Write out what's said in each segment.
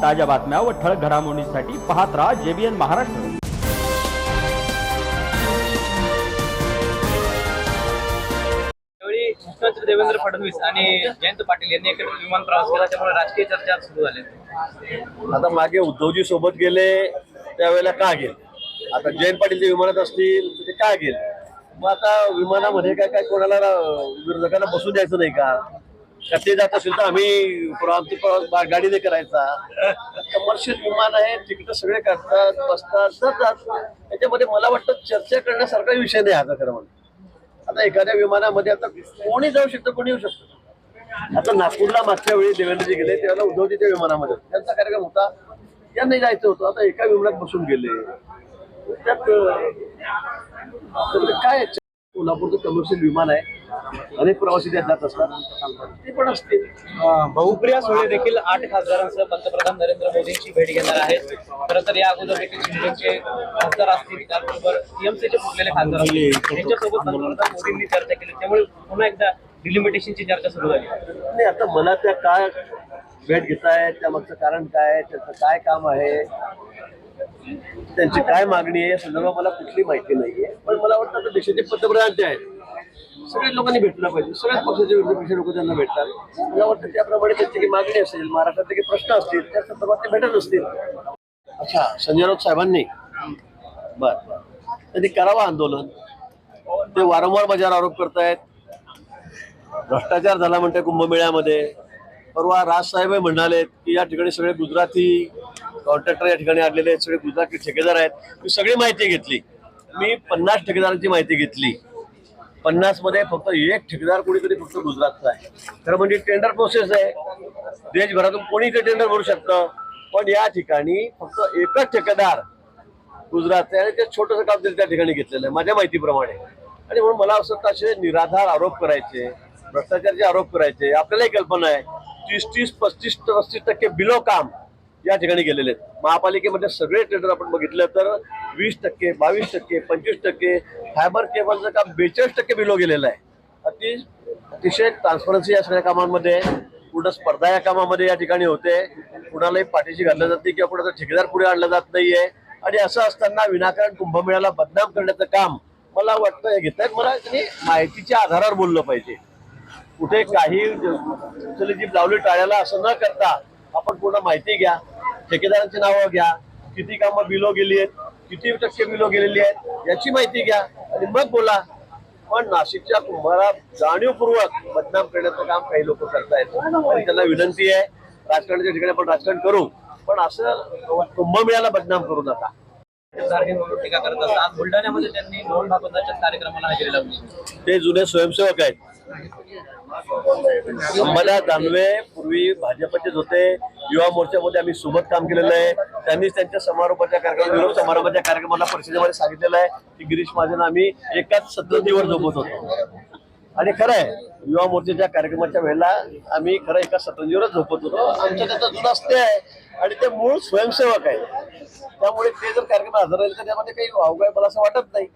ताज्या बातम्या व ठळक घडामोडींसाठी पाहत राहा JBN महाराष्ट्र। मुख्यमंत्री देवेंद्र फडणवीस आणि जयंत पाटील यांनी एकत्र विमान प्रवास केला, त्यामुळे राजकीय चर्चा सुरू झाल्या। आता मागे उद्धवजी सोबत गेले त्यावेळेला का गेले, आता जयंत पाटील जे विमानात असतील ते का गेले? मग आता विमानामध्ये काय कोणाला विरोधकांना बसू द्यायचं नाही का? ते जात असेल तर आम्ही आमची गाडीने करायचा। कमर्शियल विमान आहे, तिकीट सगळे काढतात, बसतात, जातात। त्याच्यामध्ये मला वाटतं चर्चा करण्यासारखा विषय नाही हा खरं म्हणून। आता एखाद्या विमानामध्ये आता कोणी जाऊ शकतं, कोणी येऊ शकतं। आता नागपूरला मागच्या वेळी देवेंद्रजी गेले त्यावेळेला उद्धवजी त्या विमानामध्ये त्यांचा कार्यक्रम होता, यांनाही जायचं होतं। आता एका विमानात बसून गेले त्यात काय? कोल्हापूरचं कमर्शियल विमान आहे, अनेक प्रवासी त्यात जात असतात, ते पण असतील। बहुप्रिया सुळे देखील 8 खासदारांसह पंतप्रधान नरेंद्र मोदींची भेट घेणार आहेत। खरं तर या अगोदर देखील शिंदेचे खासदार असतील, त्याचबरोबर टीएमसीचे फुटलेले खासदार असतील, त्यांच्यासोबत पंतप्रधान मोदींनी चर्चा केली, त्यामुळे पुन्हा एकदा डिलिमिटेशनची चर्चा सुरू झाली। नाही, आता मला त्या काय भेट घेतायत, त्यामागचं कारण काय, त्याचं काय काम आहे, त्यांची काय मागणी आहे या संदर्भात मला कुठली माहिती नाहीये। पण मला वाटतं आता देशाचे पंतप्रधान ते आहेत, सगळ्या लोकांनी भेटलं पाहिजे, सगळ्याच पक्षाचे विरोधी पक्ष लोक त्यांना भेटतात। मला वाटतं त्याप्रमाणे त्यांची काही मागणी असेल, महाराष्ट्रातले काही प्रश्न असतील, त्या संदर्भात ते भेटत असतील। अच्छा, संजय राऊत साहेबांनी बरं त्यांनी करावं आंदोलन। ते वारंवार माझ्यावर आरोप करतायत, भ्रष्टाचार झाला म्हणते कुंभमेळ्यामध्ये। परवा राजसाहेब म्हणाले की या ठिकाणी सगळे गुजराती कॉन्ट्रॅक्टर या ठिकाणी आलेले आहेत, सगळे गुजराती ठेकेदार आहेत। मी सगळी माहिती घेतली, मी 50 ठेकेदारांची माहिती घेतली। 50 मध्ये फक्त एक ठेकेदार कोणीतरी फक्त गुजरातचा आहे। खरं म्हणजे टेंडर प्रोसेस आहे, देशभरातून कोणी ते टेंडर भरू शकतं, पण या ठिकाणी फक्त एकच ठेकेदार गुजरातचा आहे आणि ते छोटंसं काम त्यांनी त्या ठिकाणी घेतलेलं आहे माझ्या माहितीप्रमाणे। आणि म्हणून मला असं वाटतं असे निराधार आरोप करायचे, भ्रष्टाचाराचे आरोप करायचे। आपल्यालाही कल्पना आहे 30, 35% बिलो काम या ठिकाणी गेलेले आहेत। महापालिकेमध्ये सगळे टेंडर आपण बघितलं तर 20%, 22%, 25%, फायबर केबलचं काम 42% बिलो गेलेलं आहे। अतिशय ट्रान्सपरन्सी या सगळ्या कामांमध्ये, पूर्ण स्पर्धा या कामामध्ये या ठिकाणी होते। कुणालाही पाठीशी घाललं जाते किंवा कुणाचा ठेकेदार पुढे आणला जात नाहीये। आणि असं असताना विनाकारण कुंभमेळ्याला बदनाम करण्याचं काम मला वाटतं हे घेत आहेत। मला त्यांनी माहितीच्या आधारावर बोललं पाहिजे, कुठे काही जीभ लावली टाळ्याला असं न करता आपण पूर्ण माहिती घ्या, ठेकेदारांची नावं घ्या, किती कामं बिलो गेली आहेत, किती टक्के बिलो गेलेली आहेत याची माहिती घ्या आणि मग बोला। पण नाशिकच्या कुंभाला जाणीवपूर्वक बदनाम करण्याचं काम काही लोक करतायत आणि त्यांना विनंती आहे, राजकारणाच्या ठिकाणी आपण राजकारण करू, पण असं कुंभमेळ्याला बदनाम करू नका। टीका करत असतात। आज बुलढाण्यामध्ये त्यांनी मोहन भागवताच्या कार्यक्रमाला हजेरी लावली। ते जुने स्वयंसेवक आहेत। अंबादास दानवे पूर्वी भाजपचेच होते, युवा मोर्चामध्ये आम्ही सोबत काम केलेलं आहे। त्यांनीच त्यांच्या समारोपाच्या कार्यक्रमाला परिषदेमध्ये सांगितलेलं आहे की गिरीश महाजन आम्ही एकाच सतरंजीवर झोपत होतो। आणि खरं आहे, युवा मोर्चाच्या कार्यक्रमाच्या वेळेला आम्ही खरं एका सतरंजीवरच झोपत होतो। आमच्या त्याचा जुना असते आहे आणि ते मूळ स्वयंसेवक आहे, त्यामुळे ते जर कार्यक्रम हजर राहिले तर त्यामध्ये काही वावगं मला असं वाटत नाही,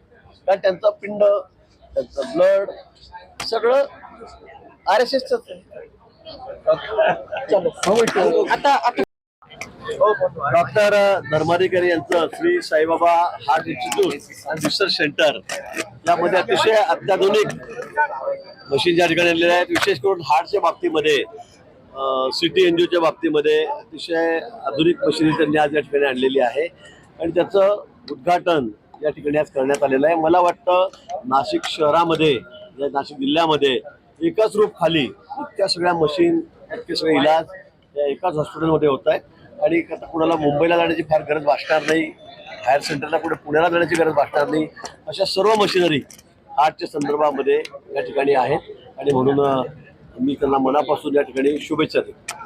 कारण त्यांचं पिंड, त्यांचं ब्लड सगळं RSSच आहे। डॉक्टर धर्माधिकारी यांचं Shri Saibaba heart institute and research centre यामध्ये अतिशय अत्याधुनिक मशीन या ठिकाणी आणलेल्या आहेत। विशेष करून हार्टच्या बाबतीमध्ये, CT एनजीओच्या बाबतीमध्ये अतिशय आधुनिक मशिनरी त्यांनी आज या ठिकाणी आणलेली आहे आणि त्याचं उद्घाटन या ठिकाणी आज करण्यात आलेलं आहे। मला वाटतं नाशिक शहरामध्ये, नाशिक जिल्ह्यामध्ये एकाच रूप खाली इतक्या सगळ्या मशीन, इतके सगळे इलाज या एकाच हॉस्पिटलमध्ये होत आहेत आणि आता कुणाला मुंबईला जाण्याची फार गरज भासणार नाही, हायर सेंटरला कुठे पुण्याला जाण्याची गरज भासणार नाही। अशा सर्व मशिनरी हार्टच्या संदर्भामध्ये या ठिकाणी आहेत आणि म्हणून मी त्यांना मनापासून या ठिकाणी शुभेच्छा देतो।